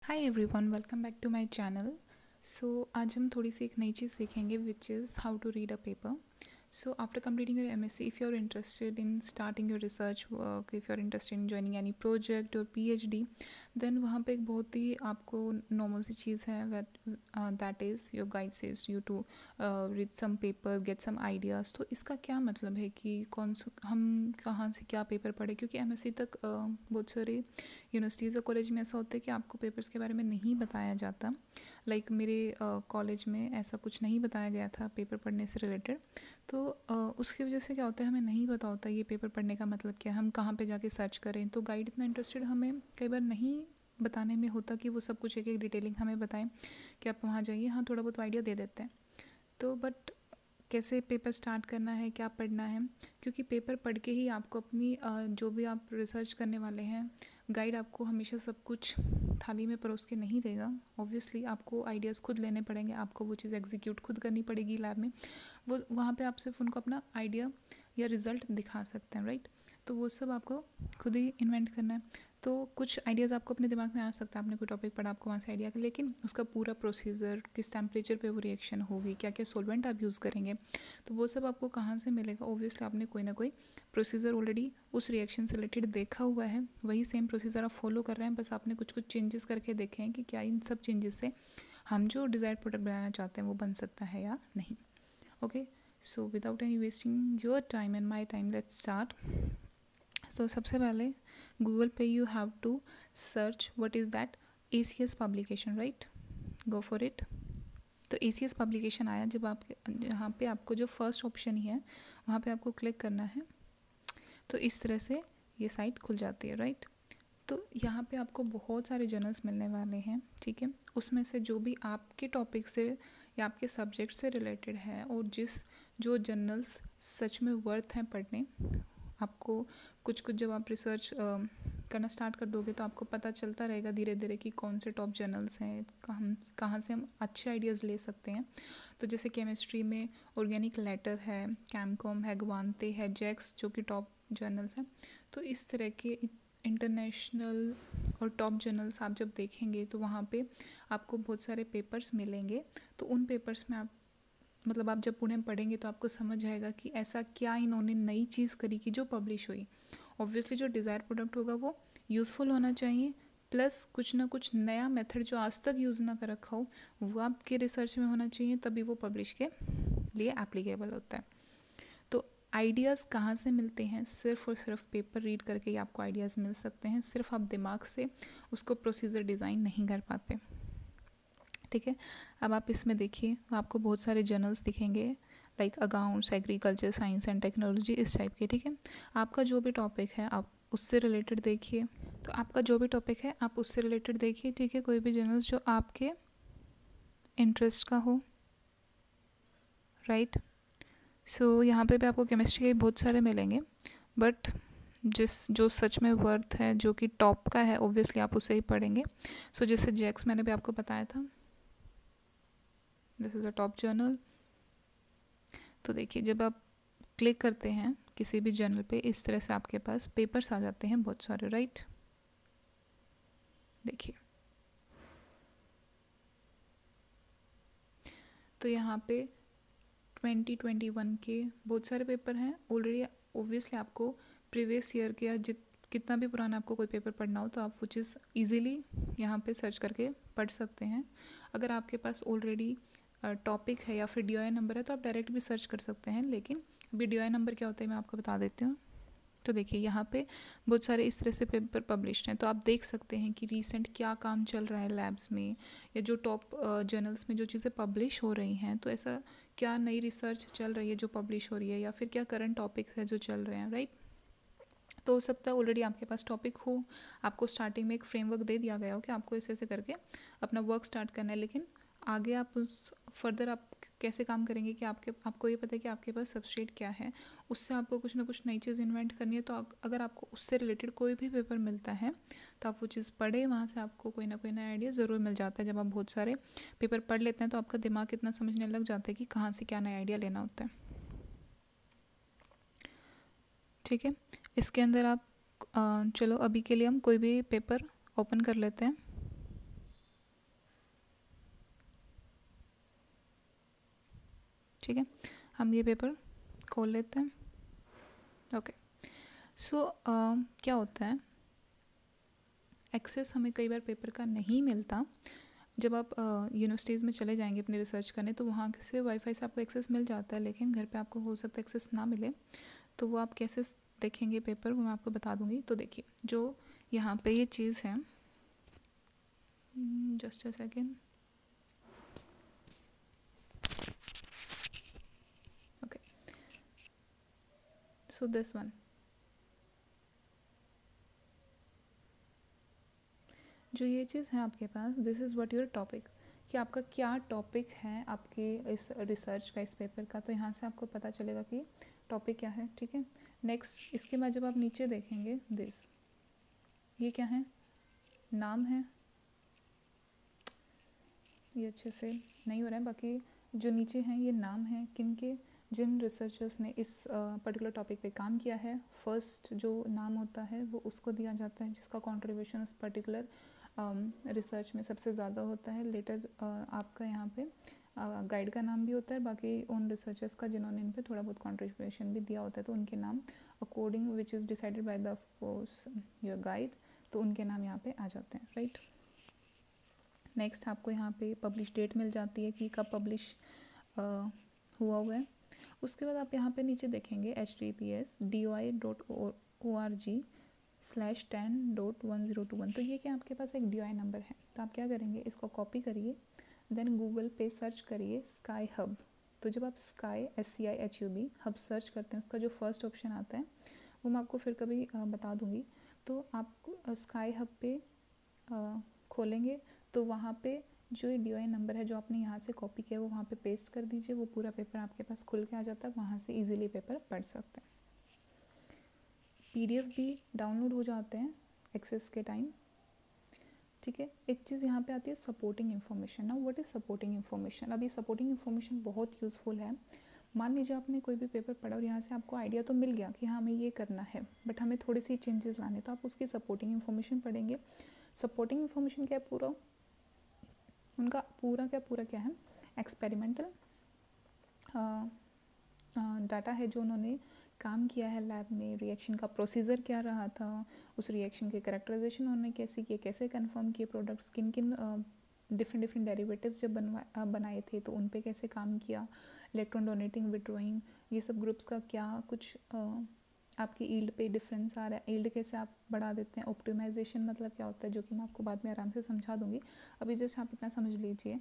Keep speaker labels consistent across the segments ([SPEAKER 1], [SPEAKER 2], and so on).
[SPEAKER 1] Hi everyone, welcome back to my channel. आज हम थोड़ी सी एक नई चीज़ सीखेंगे which is how to read a paper. So after completing your MSc, if you're interested in starting your research work, if you're interested in joining any project or PhD, then वहाँ पे एक बहुत ही आपको नॉर्मल सी चीज़ है that is your guide says you to read some paper, get some ideas। तो इसका क्या मतलब है कि हम कहाँ से क्या पेपर पढ़े, क्योंकि MSc तक बहुत सारे यूनिवर्सिटीज़ और कॉलेज में ऐसा होता है कि आपको पेपर्स के बारे में नहीं बताया जाता। मेरे कॉलेज में ऐसा कुछ नहीं बताया गया था पेपर पढ़ने से रिलेटेड। तो उसकी वजह से क्या होता है, हमें नहीं पता होता ये पेपर पढ़ने का मतलब क्या है, हम कहाँ पे जाके सर्च करें। तो गाइड इतना इंटरेस्टेड हमें कई बार नहीं बताने में होता कि वो सब कुछ एक एक डिटेलिंग हमें बताएं कि आप वहाँ जाइए। हाँ, थोड़ा बहुत आइडिया दे देते हैं। तो बट कैसे पेपर स्टार्ट करना है, क्या पढ़ना है, क्योंकि पेपर पढ़ के ही आपको अपनी जो भी आप रिसर्च करने वाले हैं, गाइड आपको हमेशा सब कुछ थाली में परोस के नहीं देगा। ऑब्वियसली आपको आइडियाज़ खुद लेने पड़ेंगे, आपको वो चीज़ एग्जीक्यूट खुद करनी पड़ेगी लैब में। वो वहाँ पे आप सिर्फ उनको अपना आइडिया या रिज़ल्ट दिखा सकते हैं, राइट। तो वो सब आपको खुद ही इन्वेंट करना है। तो कुछ आइडियाज़ आपको अपने दिमाग में आ सकता है, आपने कोई टॉपिक पढ़ा, आपको वहाँ से आइडिया, लेकिन उसका पूरा प्रोसीजर, किस टेम्परेचर पे वो रिएक्शन होगी, क्या क्या सॉल्वेंट आप यूज़ करेंगे, तो वो सब आपको कहाँ से मिलेगा। ऑब्वियसली आपने कोई ना कोई प्रोसीजर ऑलरेडी उस रिएक्शन से रिलेटेड देखा हुआ है, वही सेम प्रोसीजर आप फॉलो कर रहे हैं, बस आपने कुछ कुछ चेंजेस करके देखे हैं कि क्या इन सब चेंजेस से हम जो डिज़ायर्ड प्रोडक्ट बनाना चाहते हैं वो बन सकता है या नहीं। Okay, so without any wasting your time and my time, let's start. सबसे पहले गूगल पे you have to search what is that ACS publication, right. Go for it. तो ACS पब्लिकेशन आया, जब आप यहाँ पे आपको जो फर्स्ट ऑप्शन ही है वहाँ पे आपको क्लिक करना है, तो इस तरह से ये साइट खुल जाती है, राइट। तो यहाँ पे आपको बहुत सारे जर्नल्स मिलने वाले हैं, ठीक है। उसमें से जो भी आपके टॉपिक से या आपके सब्जेक्ट से रिलेटेड है, और जो जर्नल्स सच में वर्थ हैं पढ़ने, आपको कुछ कुछ जब आप रिसर्च करना स्टार्ट कर दोगे तो आपको पता चलता रहेगा धीरे धीरे कि कौन से टॉप जर्नल्स हैं, कहाँ से हम अच्छे आइडियाज़ ले सकते हैं। तो जैसे केमिस्ट्री में ऑर्गेनिक लेटर है, कैमकॉम है, ग्वांते है, जैक्स, जो कि टॉप जर्नल्स हैं। तो इस तरह के इंटरनेशनल और टॉप जर्नल्स आप जब देखेंगे तो वहाँ पे आपको बहुत सारे पेपर्स मिलेंगे। तो उन पेपर्स में आप जब उन्हें पढ़ेंगे तो आपको समझ आएगा कि ऐसा क्या इन्होंने नई चीज़ करी कि जो पब्लिश हुई। ऑब्वियसली जो डिज़ायर प्रोडक्ट होगा वो यूज़फुल होना चाहिए, प्लस कुछ ना कुछ नया मेथड जो आज तक यूज़ ना कर रखा हो वो आपके रिसर्च में होना चाहिए, तभी वो पब्लिश के लिए एप्लीकेबल होता है। तो आइडियाज़ कहाँ से मिलते हैं? सिर्फ और सिर्फ पेपर रीड करके ही आपको आइडियाज़ मिल सकते हैं, सिर्फ आप दिमाग से उसको प्रोसीजर डिज़ाइन नहीं कर पाते, ठीक है। अब आप इसमें देखिए, आपको बहुत सारे जर्नल्स दिखेंगे, like accounts, agriculture, science and technology, इस टाइप के, ठीक है। आपका जो भी टॉपिक है आप उससे रिलेटेड देखिए। तो आपका जो भी टॉपिक है आप उससे रिलेटेड देखिए, ठीक है। कोई भी जर्नल्स जो आपके इंटरेस्ट का हो, राइट। यहाँ पे भी आपको केमिस्ट्री के बहुत सारे मिलेंगे, बट जो सच में वर्थ है, जो कि टॉप का है, ऑब्वियसली आप उसे ही पढ़ेंगे। जैसे जैक्स मैंने भी आपको बताया था, this is a top journal. तो देखिए, जब आप क्लिक करते हैं किसी भी जर्नल पे, इस तरह से आपके पास पेपर्स आ जाते हैं बहुत सारे, राइट। देखिए, तो यहाँ पे 2021 के बहुत सारे पेपर हैं ऑलरेडी। ऑब्वियसली आपको प्रीवियस ईयर के या कितना भी पुराना आपको कोई पेपर पढ़ना हो तो आप वो चीज़ ईजिली यहाँ पे सर्च करके पढ़ सकते हैं। अगर आपके पास ऑलरेडी टॉपिक है या फिर DOI नंबर है तो आप डायरेक्ट भी सर्च कर सकते हैं, लेकिन अभी DOI नंबर क्या होता है मैं आपको बता देती हूँ। तो देखिए, यहाँ पे बहुत सारे इस तरह से पेपर पब्लिश्ड हैं, तो आप देख सकते हैं कि रीसेंट क्या काम चल रहा है लैब्स में, या जो टॉप जर्नल्स में जो चीज़ें पब्लिश हो रही हैं, तो ऐसा क्या नई रिसर्च चल रही है जो पब्लिश हो रही है, या फिर क्या करंट टॉपिक्स है जो चल रहे हैं, राइट। तो हो सकता है ऑलरेडी आपके पास टॉपिक हो, आपको स्टार्टिंग में एक फ्रेमवर्क दे दिया गया हो कि आपको ऐसे ऐसे करके अपना वर्क स्टार्ट करना है, लेकिन आगे आप उस फर्दर आप कैसे काम करेंगे कि आपको ये पता है कि आपके पास सबस्ट्रेट क्या है, उससे आपको कुछ ना कुछ नई चीज़ इन्वेंट करनी है। तो अगर आपको उससे रिलेटेड कोई भी पेपर मिलता है तो आप वो चीज़ पढ़े, वहाँ से आपको कोई ना कोई नया आइडिया ज़रूर मिल जाता है। जब आप बहुत सारे पेपर पढ़ लेते हैं तो आपका दिमाग इतना समझने लग जाता है कि कहाँ से क्या नया आइडिया लेना होता है, ठीक है। इसके अंदर आप चलो अभी के लिए हम कोई भी पेपर ओपन कर लेते हैं। ठीक है, हम ये पेपर खोल लेते हैं। ओके, सो क्या होता है, एक्सेस हमें कई बार पेपर का नहीं मिलता। जब आप यूनिवर्सिटीज़ में चले जाएंगे अपनी रिसर्च करने तो वहाँ से वाईफाई से आपको एक्सेस मिल जाता है, लेकिन घर पे आपको हो सकता है एक्सेस ना मिले। तो वो आप कैसे देखेंगे पेपर, वो मैं आपको बता दूँगी। तो देखिए, जो यहाँ पे ये चीज़ है, just a second. Okay, so this one, जो ये चीज़ है आपके पास, this is what your topic, कि आपका क्या टॉपिक है आपके इस रिसर्च का, इस पेपर का। तो यहाँ से आपको पता चलेगा कि टॉपिक क्या है, ठीक है। नेक्स्ट, इसके बाद जब आप नीचे देखेंगे, दिस, ये क्या है, नाम है, ये अच्छे से नहीं हो रहा है, बाकी जो नीचे हैं ये नाम है किनके, जिन रिसर्चर्स ने इस पर्टिकुलर टॉपिक पे काम किया है। फर्स्ट जो नाम होता है वो उसको दिया जाता है जिसका कंट्रीब्यूशन उस पर्टिकुलर रिसर्च में सबसे ज़्यादा होता है। लेटर आपका यहाँ पे गाइड का नाम भी होता है, बाकी उन रिसर्चर्स का जिन्होंने इन पे थोड़ा बहुत कंट्रीब्यूशन भी दिया होता है, तो उनके नाम according which is decided by the course your guide, तो उनके नाम यहाँ पे आ जाते हैं, राइट। नेक्स्ट, आपको यहाँ पे पब्लिश डेट मिल जाती है कि कब पब्लिश हुआ है। उसके बाद आप यहाँ पे नीचे देखेंगे https:/10.org/10.1021। तो ये क्या आपके पास एक DOI नंबर है। तो आप क्या करेंगे, इसको कॉपी करिए, देन गूगल पे सर्च करिए स्काई हब। तो जब आप स्काई SCIHUB हब सर्च करते हैं, उसका जो फर्स्ट ऑप्शन आता है वो मैं आपको फिर कभी बता दूँगी। तो आप स्काई हब पे खोलेंगे तो वहाँ पे जो ये DOI नंबर है जो आपने यहाँ से कॉपी किया वो वहाँ पे पेस्ट कर दीजिए, वो पूरा पेपर आपके पास खुल के आ जाता है, वहाँ से इजीली पेपर पढ़ सकते हैं। PDF भी डाउनलोड हो जाते हैं एक्सेस के टाइम, ठीक है। एक चीज़ यहाँ पे आती है सपोर्टिंग इन्फॉर्मेशन। ना व्हाट इज़ सपोर्टिंग इन्फॉर्मेशन। अब ये सपोर्टिंग इन्फॉर्मेशन बहुत यूज़फुल है। मान लीजिए आपने कोई भी पेपर पढ़ा और यहाँ से आपको आइडिया तो मिल गया कि हाँ हमें ये करना है, बट हमें थोड़ी सी चेंजेस लाने, तो आप उसकी सपोर्टिंग इन्फॉर्मेशन पढ़ेंगे। सपोर्टिंग इन्फॉर्मेशन क्या है, पूरा उनका पूरा क्या है, एक्सपेरिमेंटल डाटा है जो उन्होंने काम किया है लैब में, रिएक्शन का प्रोसीजर क्या रहा था, उस रिएक्शन के कैरेक्टराइजेशन उन्होंने कैसे किए, कैसे कंफर्म किए प्रोडक्ट्स, किन किन डिफरेंट डेरिवेटिव्स जब बनाए थे तो उन पे कैसे काम किया, इलेक्ट्रॉन डोनेटिंग विड्रॉइंग, ये सब ग्रुप्स का क्या कुछ आपकी ईल्ड पे डिफरेंस आ रहा है, ईल्ड कैसे आप बढ़ा देते हैं, ऑप्टिमाइजेशन मतलब क्या होता है, जो कि मैं आपको बाद में आराम से समझा दूंगी। अभी जस्ट आप इतना समझ लीजिए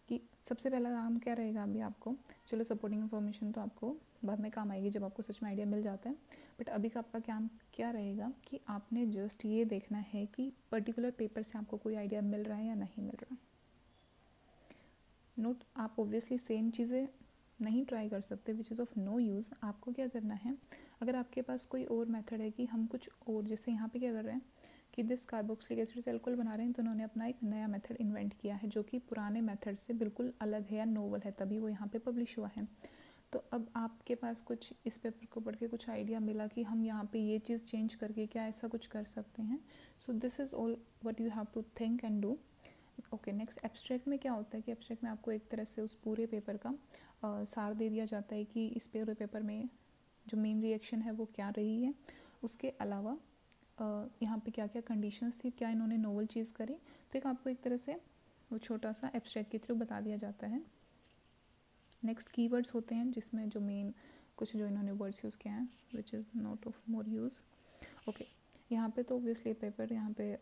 [SPEAKER 1] कि सबसे पहला काम क्या रहेगा अभी आपको। चलो सपोर्टिंग इन्फॉर्मेशन तो आपको बाद में काम आएगी जब आपको सच में आइडिया मिल जाता है, बट अभी का आपका काम क्या रहेगा कि आपने जस्ट ये देखना है कि पर्टिकुलर पेपर से आपको कोई आइडिया मिल रहा है या नहीं मिल रहा। नोट, आप ऑब्वियसली सेम चीज़ें नहीं ट्राई कर सकते which is of no use. आपको क्या करना है, अगर आपके पास कोई और मेथड है कि हम कुछ और, जैसे यहाँ पे क्या कर रहे हैं कि दिस कार्बोक्सिलिक एसिड से अल्कोहल बना रहे हैं, तो उन्होंने अपना एक नया मेथड इन्वेंट किया है जो कि पुराने मेथड से बिल्कुल अलग है या नोवल है, तभी वो यहाँ पे पब्लिश हुआ है। तो अब आपके पास कुछ इस पेपर को पढ़ के कुछ आइडिया मिला कि हम यहाँ पे ये चीज़ चेंज करके क्या ऐसा कुछ कर सकते हैं। So this is all what you have to think and do. Okay, next abstract में क्या होता है कि एब्स्ट्रैक्ट में आपको एक तरह से उस पूरे पेपर का सार दे दिया जाता है कि इस पूरे पेपर में जो मेन रिएक्शन है वो क्या रही है, उसके अलावा यहाँ पे क्या क्या कंडीशंस थी, क्या इन्होंने नोवल चीज़ करी, तो एक आपको एक तरह से वो छोटा सा एब्स्ट्रैक्ट के थ्रू बता दिया जाता है। नेक्स्ट कीवर्ड्स होते हैं जिसमें जो मेन कुछ जो इन्होंने वर्ड्स यूज़ किए हैं which is not of more use. Okay, यहाँ पे तो ऑब्वियसली पेपर यहाँ पे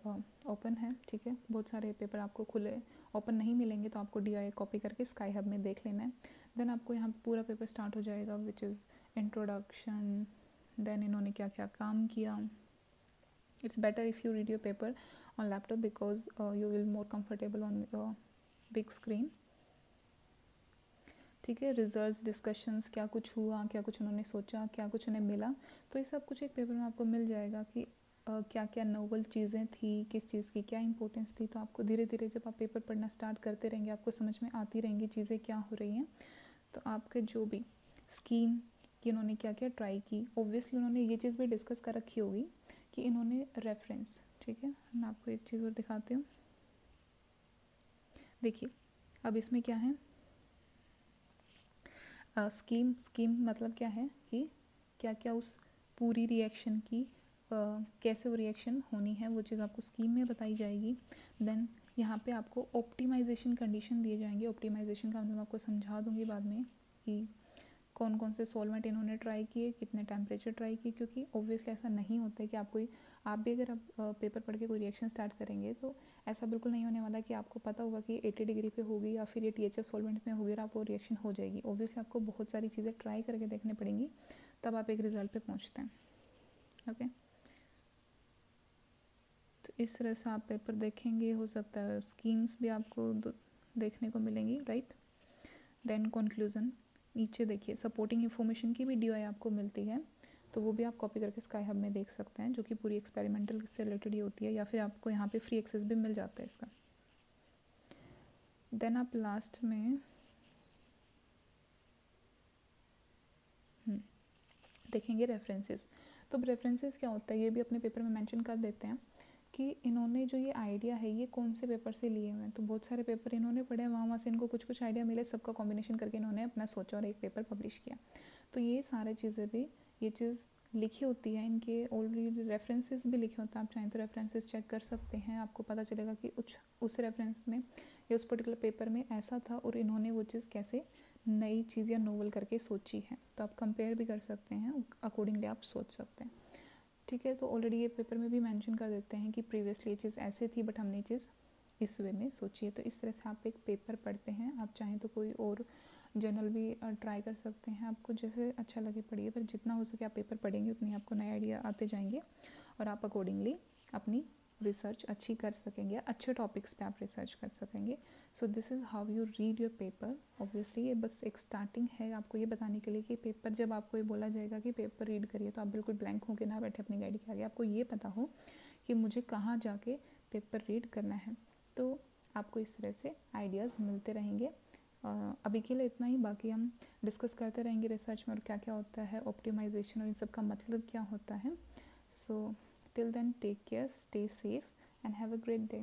[SPEAKER 1] ओपन है, ठीक है। बहुत सारे पेपर आपको खुले ओपन नहीं मिलेंगे, तो आपको DOI कॉपी करके स्काई हब में देख लेना है। देन आपको यहाँ पूरा पेपर स्टार्ट हो जाएगा विच इज़ इंट्रोडक्शन, देन इन्होंने क्या क्या काम किया। It's better if you read your paper on laptop because you will more comfortable on your big screen, ठीक है। रिजल्ट्स, डिस्कशंस, क्या कुछ हुआ, क्या कुछ उन्होंने सोचा, क्या कुछ उन्हें मिला, तो ये सब कुछ एक पेपर में आपको मिल जाएगा कि क्या क्या नोवल चीज़ें थी, किस चीज़ की क्या इंपॉर्टेंस थी। तो आपको धीरे धीरे जब आप पेपर पढ़ना स्टार्ट करते रहेंगे आपको समझ में आती रहेंगी चीज़ें क्या हो रही हैं। तो आपके जो भी स्कीम कि उन्होंने क्या क्या ट्राई की, ऑब्वियसली उन्होंने ये चीज़ भी डिस्कस कर रखी होगी कि इन्होंने रेफरेंस, ठीक है। मैं आपको एक चीज़ और दिखाती हूँ, देखिए अब इसमें क्या है, स्कीम मतलब क्या है कि क्या क्या उस पूरी रिएक्शन की कैसे वो रिएक्शन होनी है, वो चीज़ आपको स्कीम में बताई जाएगी। देन यहाँ पे आपको ऑप्टिमाइजेशन कंडीशन दिए जाएंगे। ऑप्टिमाइजेशन का मतलब आपको समझा दूँगी बाद में कि कौन कौन से सॉल्वेंट इन्होंने ट्राई किए, कितने टेम्परेचर ट्राई किए, क्योंकि ऑब्वियसली ऐसा नहीं होता है कि आप भी अगर आप पेपर पढ़ के कोई रिएक्शन स्टार्ट करेंगे तो ऐसा बिल्कुल नहीं होने वाला कि आपको पता होगा कि 80 डिग्री पे होगी या फिर ये THF सॉल्वेंट में होगी और आप वो रिएक्शन हो जाएगी। ऑब्वियसली आपको बहुत सारी चीज़ें ट्राई करके देखनी पड़ेंगी, तब आप एक रिजल्ट पे पहुँचते हैं। ओके, तो इस तरह से आप पेपर देखेंगे, हो सकता है स्कीम्स भी आपको देखने को मिलेंगी, राइट। देन कंक्लूजन, नीचे देखिए सपोर्टिंग इन्फॉर्मेशन की भी DOI आपको मिलती है, तो वो भी आप कॉपी करके स्काई हब में देख सकते हैं, जो कि पूरी एक्सपेरिमेंटल से रिलेटेड ही होती है, या फिर आपको यहाँ पे फ्री एक्सेस भी मिल जाता है इसका। देन आप लास्ट में देखेंगे रेफरेंसेस। तो रेफरेंसेस क्या होता है ये भी अपने पेपर में मेंशन कर देते हैं कि इन्होंने जो ये आइडिया है ये कौन से पेपर से लिए हुए हैं। तो बहुत सारे पेपर इन्होंने पढ़े, वहाँ से इनको कुछ कुछ आइडिया मिले, सबका कॉम्बिनेशन करके इन्होंने अपना सोचा और एक पेपर पब्लिश किया। तो ये सारी चीज़ें भी, ये चीज़ लिखी होती है, इनके ऑलरेडी रेफरेंसेस भी लिखे होते हैं। आप चाहें तो रेफरेंसेस चेक कर सकते हैं, आपको पता चलेगा कि उस रेफरेंस में या उस पर्टिकुलर पेपर में ऐसा था और इन्होंने वो चीज़ कैसे नई चीज़ या नोवल करके सोची है। तो आप कंपेयर भी कर सकते हैं, अकॉर्डिंगली आप सोच सकते हैं। ठीक है, तो ऑलरेडी ये पेपर में भी मेंशन कर देते हैं कि प्रीवियसली ये चीज़ ऐसे थी बट हमने चीज़ इस वे में सोची है। तो इस तरह से आप एक पेपर पढ़ते हैं। आप चाहें तो कोई और जर्नल भी ट्राई कर सकते हैं, आपको जैसे अच्छा लगे पढ़िए, पर जितना हो सके आप पेपर पढ़ेंगे उतनी आपको नए आइडिया आते जाएंगे और आप अकॉर्डिंगली अपनी रिसर्च अच्छी कर सकेंगे, अच्छे टॉपिक्स पे आप रिसर्च कर सकेंगे। सो this is how you read your paper. Obviously ये बस एक स्टार्टिंग है आपको ये बताने के लिए कि पेपर जब आपको ये बोला जाएगा कि पेपर रीड करिए तो आप बिल्कुल ब्लैंक होकर ना बैठे अपनी गाइड के आगे, आपको ये पता हो कि मुझे कहाँ जाके पेपर रीड करना है। तो आपको इस तरह से आइडियाज़ मिलते रहेंगे। अभी के लिए इतना ही, बाकी हम डिस्कस करते रहेंगे रिसर्च में और क्या क्या होता है, ऑप्टिमाइजेशन और इन सब का मतलब क्या होता है। So till then take care, stay safe and have a great day.